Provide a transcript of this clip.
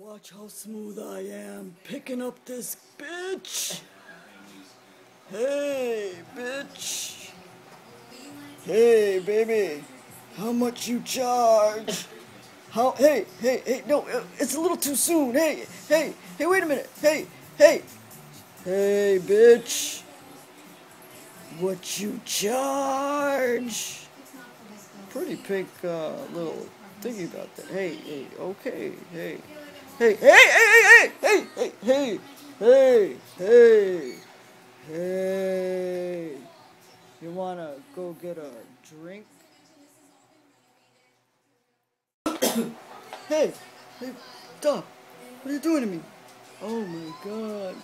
Watch how smooth I am picking up this bitch. Hey, bitch. Hey, baby. How much you charge? Hey, no, it's a little too soon. Hey, wait a minute. Hey. Hey, bitch. What you charge? Pretty pink little thingy about that. Hey, okay. Hey. You wanna go get a drink? Hey, stop. What are you doing to me? Oh my god.